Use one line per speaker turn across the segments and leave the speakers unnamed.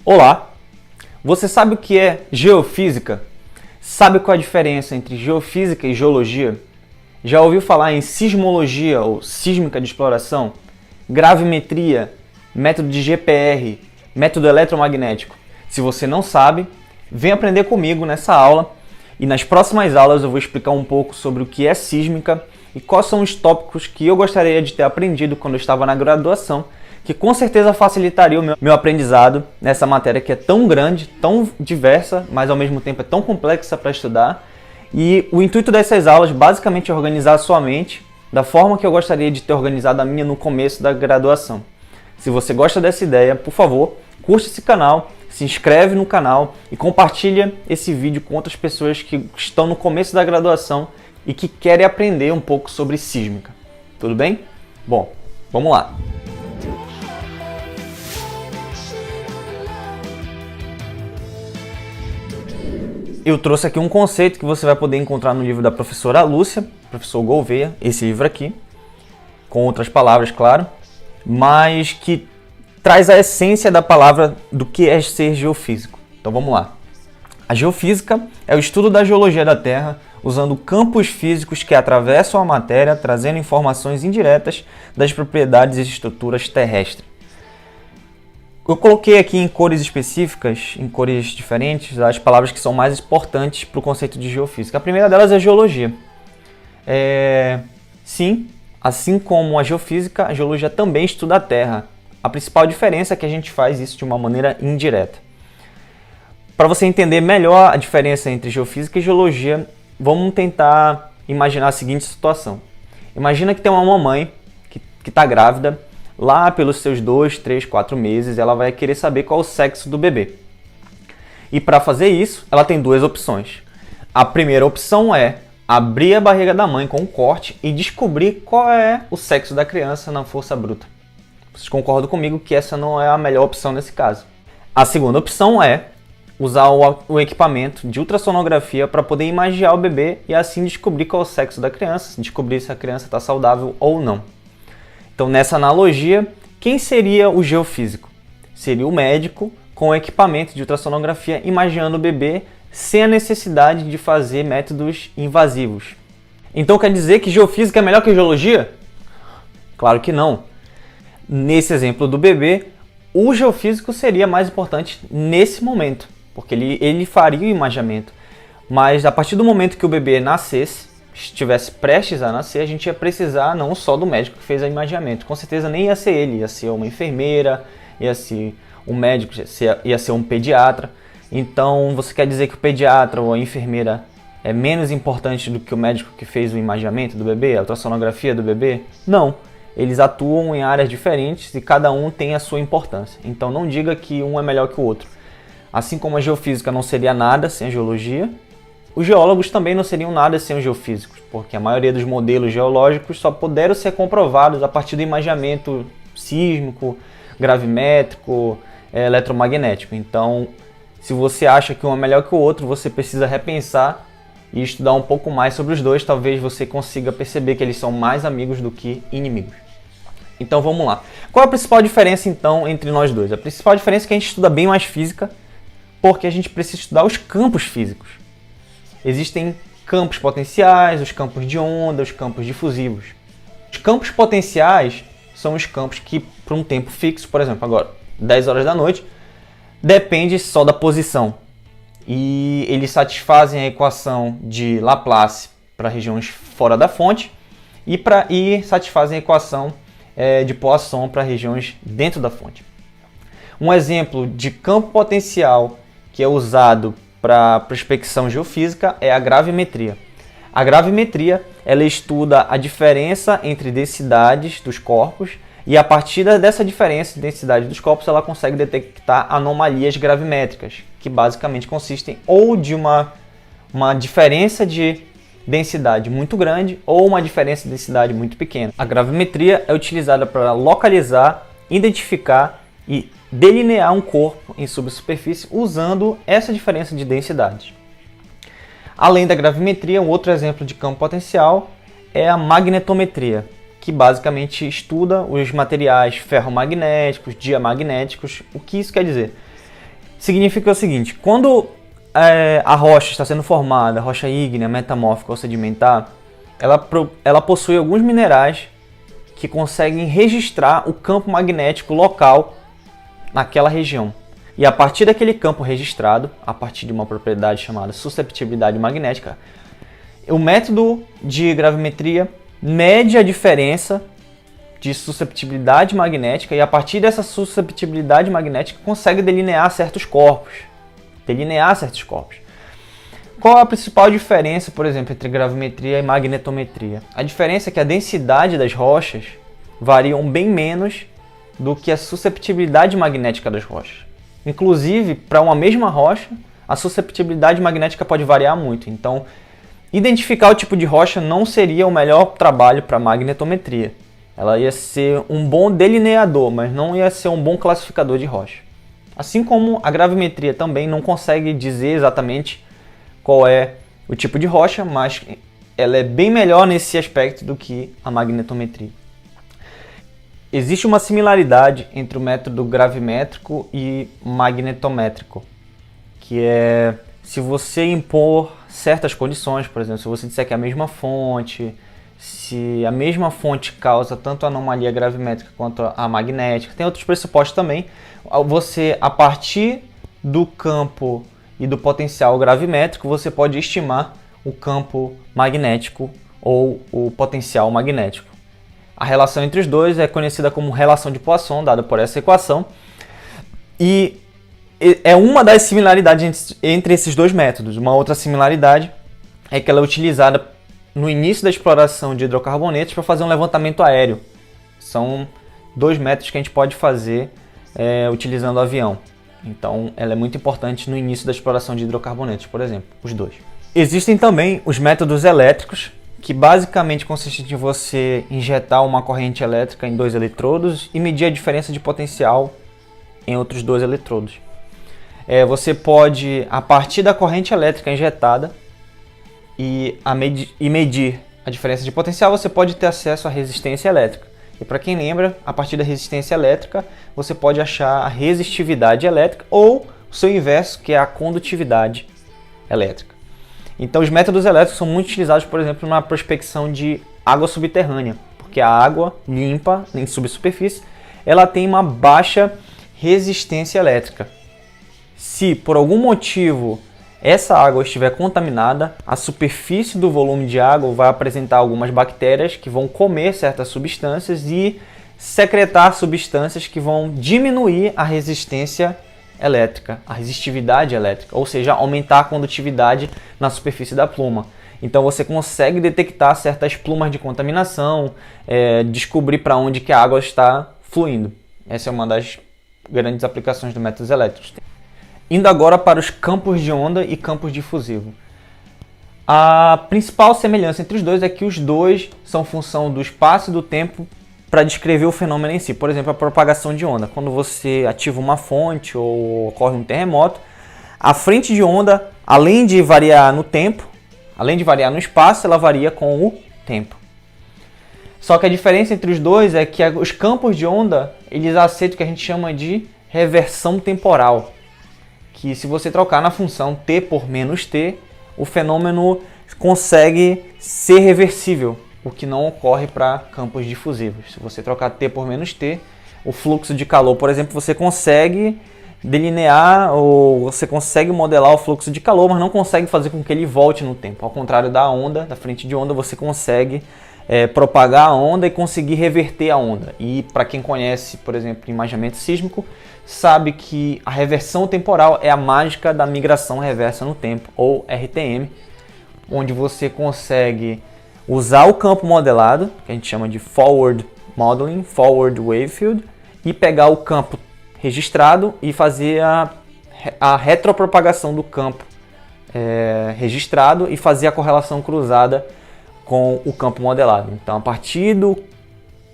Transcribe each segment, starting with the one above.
Olá! Você sabe o que é geofísica? Sabe qual é a diferença entre geofísica e geologia? Já ouviu falar em sismologia ou sísmica de exploração? Gravimetria, método de GPR, método eletromagnético? Se você não sabe, vem aprender comigo nessa aula e nas próximas aulas eu vou explicar um pouco sobre o que é sísmica e quais são os tópicos que eu gostaria de ter aprendido quando eu estava na graduação, que com certeza facilitaria o meu aprendizado nessa matéria que é tão grande, tão diversa, mas ao mesmo tempo é tão complexa para estudar. E o intuito dessas aulas basicamente é organizar a sua mente da forma que eu gostaria de ter organizado a minha no começo da graduação. Se você gosta dessa ideia, por favor, curte esse canal, se inscreve no canal e compartilha esse vídeo com outras pessoas que estão no começo da graduação e que querem aprender um pouco sobre sísmica. Tudo bem? Bom, vamos lá! Eu trouxe aqui um conceito que você vai poder encontrar no livro da professora Lúcia, professor Gouveia, esse livro aqui, com outras palavras, claro, mas que traz a essência da palavra do que é ser geofísico. Então vamos lá. A geofísica é o estudo da geologia da Terra, usando campos físicos que atravessam a matéria, trazendo informações indiretas das propriedades e estruturas terrestres. Eu coloquei aqui em cores específicas, em cores diferentes, as palavras que são mais importantes para o conceito de geofísica. A primeira delas é geologia. Sim, assim como a geofísica, a geologia também estuda a Terra. A principal diferença é que a gente faz isso de uma maneira indireta. Para você entender melhor a diferença entre geofísica e geologia, vamos tentar imaginar a seguinte situação. Imagina que tem uma mamãe que está grávida. Lá pelos seus 2, 3, 4 meses, ela vai querer saber qual é o sexo do bebê. E para fazer isso, ela tem duas opções. A primeira opção é abrir a barriga da mãe com um corte e descobrir qual é o sexo da criança na força bruta. Vocês concordam comigo que essa não é a melhor opção nesse caso. A segunda opção é usar o equipamento de ultrassonografia para poder imagiar o bebê e assim descobrir qual é o sexo da criança, descobrir se a criança está saudável ou não. Então, nessa analogia, quem seria o geofísico? Seria o médico com o equipamento de ultrassonografia imaginando o bebê sem a necessidade de fazer métodos invasivos. Então, quer dizer que geofísica é melhor que geologia? Claro que não. Nesse exemplo do bebê, o geofísico seria mais importante nesse momento, porque ele faria o imaginamento. Mas a partir do momento que o bebê nascesse, estivesse prestes a nascer, a gente ia precisar não só do médico que fez o imaginamento. Com certeza nem ia ser ele, ia ser uma enfermeira, ia ser um médico, ia ser um pediatra. Então, você quer dizer que o pediatra ou a enfermeira é menos importante do que o médico que fez o imaginamento do bebê, a ultrassonografia do bebê? Não. Eles atuam em áreas diferentes e cada um tem a sua importância. Então, não diga que um é melhor que o outro. Assim como a geofísica não seria nada sem a geologia, os geólogos também não seriam nada sem os geofísicos, porque a maioria dos modelos geológicos só puderam ser comprovados a partir do imaginamento sísmico, gravimétrico, eletromagnético. Então, se você acha que um é melhor que o outro, você precisa repensar e estudar um pouco mais sobre os dois. Talvez você consiga perceber que eles são mais amigos do que inimigos. Então, vamos lá. Qual é a principal diferença, então, entre nós dois? A principal diferença é que a gente estuda bem mais física, porque a gente precisa estudar os campos físicos. Existem campos potenciais, os campos de onda, os campos difusivos. Os campos potenciais são os campos que, por um tempo fixo, por exemplo, agora, 10 horas da noite, depende só da posição. E eles satisfazem a equação de Laplace para regiões fora da fonte e satisfazem a equação de Poisson para regiões dentro da fonte. Um exemplo de campo potencial que é usado para prospecção geofísica é a gravimetria. A gravimetria ela estuda a diferença entre densidades dos corpos e a partir dessa diferença de densidade dos corpos ela consegue detectar anomalias gravimétricas, que basicamente consistem ou de uma diferença de densidade muito grande ou uma diferença de densidade muito pequena. A gravimetria é utilizada para localizar, identificar e delinear um corpo em subsuperfície usando essa diferença de densidade. Além da gravimetria, um outro exemplo de campo potencial é a magnetometria, que basicamente estuda os materiais ferromagnéticos, diamagnéticos. O que isso quer dizer? Significa o seguinte, quando a rocha está sendo formada, rocha ígnea, metamórfica ou sedimentar, ela possui alguns minerais que conseguem registrar o campo magnético local naquela região. E a partir daquele campo registrado, a partir de uma propriedade chamada susceptibilidade magnética, o método de gravimetria mede a diferença de susceptibilidade magnética e a partir dessa susceptibilidade magnética consegue delinear certos corpos. Qual é a principal diferença, por exemplo, entre gravimetria e magnetometria? A diferença é que a densidade das rochas variam bem menos do que a susceptibilidade magnética das rochas. Inclusive, para uma mesma rocha, a susceptibilidade magnética pode variar muito. Então, identificar o tipo de rocha não seria o melhor trabalho para magnetometria. Ela ia ser um bom delineador, mas não ia ser um bom classificador de rocha. Assim como a gravimetria também não consegue dizer exatamente qual é o tipo de rocha, mas ela é bem melhor nesse aspecto do que a magnetometria. Existe uma similaridade entre o método gravimétrico e magnetométrico, que é se você impor certas condições, por exemplo, se você disser que é a mesma fonte, se a mesma fonte causa tanto a anomalia gravimétrica quanto a magnética, tem outros pressupostos também, você, a partir do campo e do potencial gravimétrico, você pode estimar o campo magnético ou o potencial magnético. A relação entre os dois é conhecida como relação de Poisson, dada por essa equação, e é uma das similaridades entre esses dois métodos. Uma outra similaridade é que ela é utilizada no início da exploração de hidrocarbonetos para fazer um levantamento aéreo. São dois métodos que a gente pode fazer utilizando o avião. Então, ela é muito importante no início da exploração de hidrocarbonetos, por exemplo, os dois. Existem também os métodos elétricos, que basicamente consistem em você injetar uma corrente elétrica em dois eletrodos e medir a diferença de potencial em outros dois eletrodos. Você pode, a partir da corrente elétrica injetada e medir a diferença de potencial, você pode ter acesso à resistência elétrica. E para quem lembra, a partir da resistência elétrica, você pode achar a resistividade elétrica ou o seu inverso, que é a condutividade elétrica. Então, os métodos elétricos são muito utilizados, por exemplo, na prospecção de água subterrânea, porque a água limpa, em subsuperfície, ela tem uma baixa resistência elétrica. Se, por algum motivo, essa água estiver contaminada, a superfície do volume de água vai apresentar algumas bactérias que vão comer certas substâncias e secretar substâncias que vão diminuir a resistência elétrica, a resistividade elétrica, ou seja, aumentar a condutividade na superfície da pluma. Então você consegue detectar certas plumas de contaminação, descobrir para onde que a água está fluindo. Essa é uma das grandes aplicações dos métodos elétricos. Indo agora para os campos de onda e campos difusivos. A principal semelhança entre os dois é que os dois são função do espaço e do tempo para descrever o fenômeno em si. Por exemplo, a propagação de onda. Quando você ativa uma fonte ou ocorre um terremoto, a frente de onda, além de variar no tempo, além de variar no espaço, ela varia com o tempo. Só que a diferença entre os dois é que os campos de onda, eles aceitam o que a gente chama de reversão temporal. Que se você trocar na função t por menos t, o fenômeno consegue ser reversível, o que não ocorre para campos difusivos. Se você trocar t por menos t, o fluxo de calor, por exemplo, você consegue delinear ou você consegue modelar o fluxo de calor, mas não consegue fazer com que ele volte no tempo. Ao contrário da onda, da frente de onda, você consegue propagar a onda e conseguir reverter a onda. E para quem conhece, por exemplo, imaginamento sísmico, sabe que a reversão temporal é a mágica da migração reversa no tempo, ou RTM, onde você consegue usar o campo modelado, que a gente chama de Forward Modeling, Forward Wave Field, e pegar o campo registrado e fazer a retropropagação do campo registrado e fazer a correlação cruzada com o campo modelado. Então, a partir do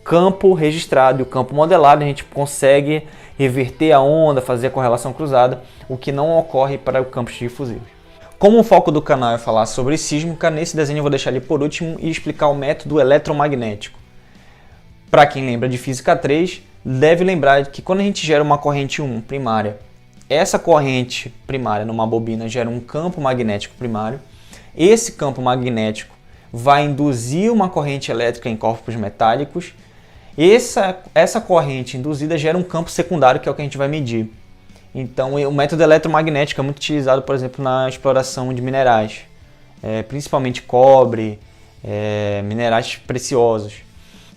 campo registrado e o campo modelado, a gente consegue reverter a onda, fazer a correlação cruzada, o que não ocorre para o campos difusivos. Como o foco do canal é falar sobre sísmica, nesse desenho eu vou deixar ele por último e explicar o método eletromagnético. Para quem lembra de Física 3, deve lembrar que quando a gente gera uma corrente 1 primária essa corrente primária numa bobina gera um campo magnético primário. Esse campo magnético vai induzir uma corrente elétrica em corpos metálicos. Essa corrente induzida gera um campo secundário, que é o que a gente vai medir. Então, o método eletromagnético é muito utilizado, por exemplo, na exploração de minerais, principalmente cobre, minerais preciosos.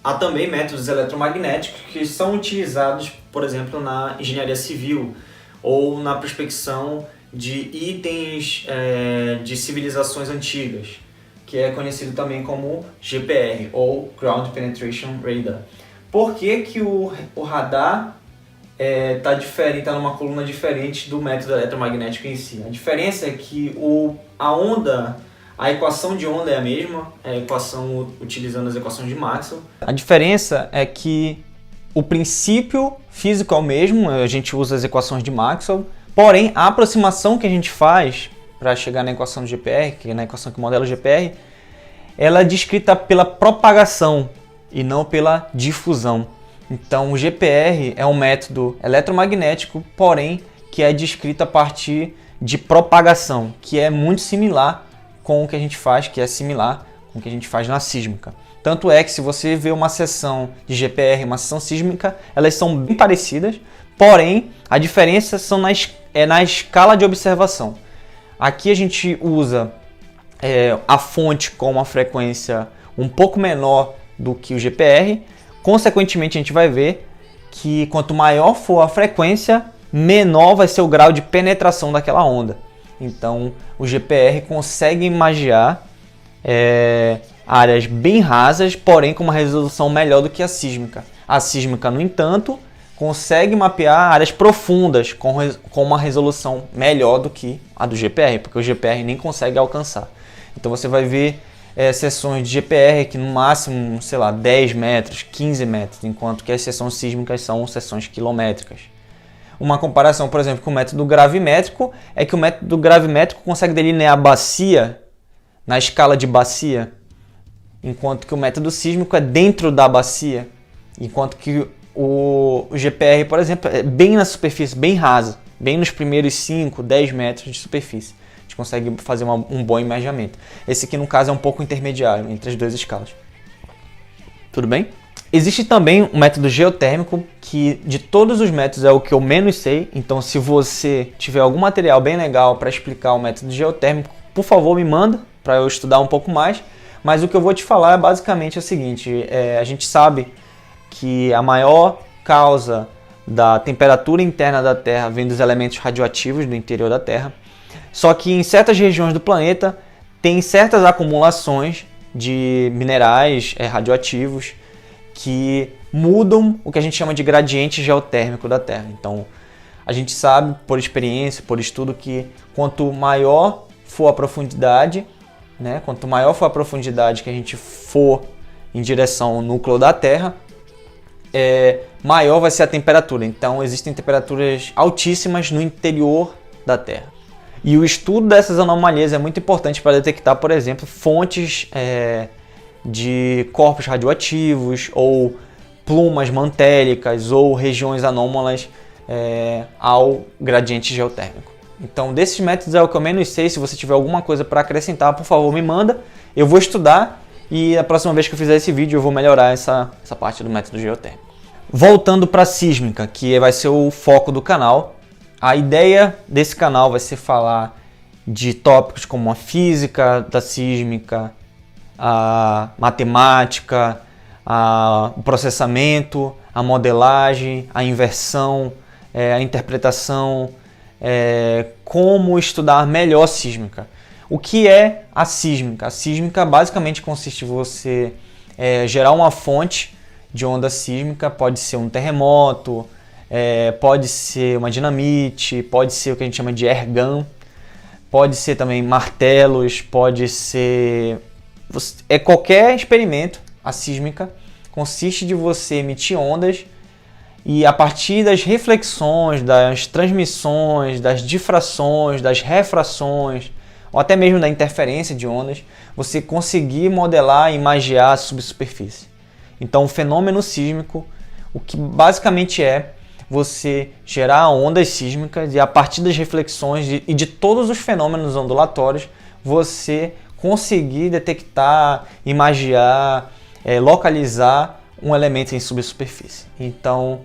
Há também métodos eletromagnéticos que são utilizados, por exemplo, na engenharia civil ou na prospecção de itens de civilizações antigas, que é conhecido também como GPR, ou Ground Penetration Radar. Por que que o radar está numa coluna diferente do método eletromagnético em si? A diferença é que a equação de onda é a mesma, a equação utilizando as equações de Maxwell. A diferença é que o princípio físico é o mesmo, a gente usa as equações de Maxwell, porém a aproximação que a gente faz para chegar na equação do GPR, que é na equação que modela o GPR, ela é descrita pela propagação e não pela difusão. Então o GPR é um método eletromagnético, porém que é descrito a partir de propagação, que é muito similar com o que a gente faz, na sísmica. Tanto é que se você vê uma seção de GPR e uma seção sísmica, elas são bem parecidas, porém a diferença são na escala de observação. Aqui a gente usa a fonte com uma frequência um pouco menor do que o GPR. Consequentemente, a gente vai ver que quanto maior for a frequência, menor vai ser o grau de penetração daquela onda. Então, o GPR consegue imagiar áreas bem rasas, porém com uma resolução melhor do que a sísmica. A sísmica, no entanto, consegue mapear áreas profundas com uma resolução melhor do que a do GPR, porque o GPR nem consegue alcançar. Então você vai ver seções de GPR que no máximo, 10 metros, 15 metros, enquanto que as seções sísmicas são seções quilométricas. Uma comparação, por exemplo, com o método gravimétrico é que o método gravimétrico consegue delinear a bacia na escala de bacia, enquanto que o método sísmico é dentro da bacia, enquanto que o GPR, por exemplo, é bem na superfície, bem rasa, bem nos primeiros 5, 10 metros de superfície. A gente consegue fazer um bom imaginamento. Esse aqui, no caso, é um pouco intermediário entre as duas escalas. Tudo bem? Existe também um método geotérmico, que de todos os métodos é o que eu menos sei. Então, se você tiver algum material bem legal para explicar o método geotérmico, por favor, me manda para eu estudar um pouco mais. Mas o que eu vou te falar é basicamente o seguinte: a gente sabe que a maior causa da temperatura interna da Terra vem dos elementos radioativos do interior da Terra. Só que em certas regiões do planeta tem certas acumulações de minerais radioativos que mudam o que a gente chama de gradiente geotérmico da Terra. Então, a gente sabe por experiência, por estudo, que quanto maior for a profundidade, quanto maior for a profundidade que a gente for em direção ao núcleo da Terra, maior vai ser a temperatura. Então, existem temperaturas altíssimas no interior da Terra. E o estudo dessas anomalias é muito importante para detectar, por exemplo, fontes de corpos radioativos, ou plumas mantélicas, ou regiões anômalas ao gradiente geotérmico. Então, desses métodos é o que eu menos sei. Se você tiver alguma coisa para acrescentar, por favor, me manda. Eu vou estudar e a próxima vez que eu fizer esse vídeo eu vou melhorar essa parte do método geotérmico. Voltando para a sísmica, que vai ser o foco do canal. A ideia desse canal vai ser falar de tópicos como a física da sísmica, a matemática, o processamento, a modelagem, a inversão, a interpretação, como estudar melhor sísmica. O que é a sísmica? A sísmica basicamente consiste em você gerar uma fonte de onda sísmica. Pode ser um terremoto, pode ser uma dinamite, pode ser o que a gente chama de airgun, pode ser também martelos, pode ser... qualquer experimento. A sísmica consiste de você emitir ondas e, a partir das reflexões, das transmissões, das difrações, das refrações, ou até mesmo da interferência de ondas, você conseguir modelar e imagiar a subsuperfície. Então, o fenômeno sísmico, o que basicamente você gerar ondas sísmicas e a partir das reflexões e de todos os fenômenos ondulatórios, você conseguir detectar, imagiar, localizar um elemento em subsuperfície. Então,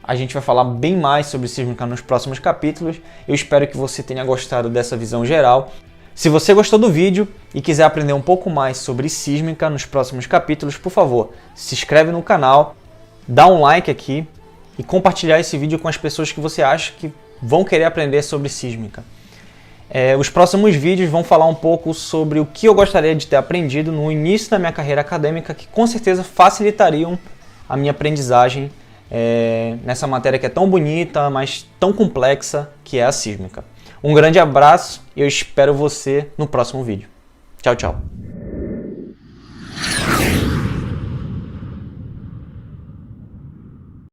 a gente vai falar bem mais sobre sísmica nos próximos capítulos. Eu espero que você tenha gostado dessa visão geral. Se você gostou do vídeo e quiser aprender um pouco mais sobre sísmica nos próximos capítulos, por favor, se inscreve no canal, dá um like aqui e compartilhar esse vídeo com as pessoas que você acha que vão querer aprender sobre sísmica. Os próximos vídeos vão falar um pouco sobre o que eu gostaria de ter aprendido no início da minha carreira acadêmica, que com certeza facilitariam a minha aprendizagem nessa matéria que é tão bonita, mas tão complexa, que é a sísmica. Um grande abraço e eu espero você no próximo vídeo. Tchau, tchau.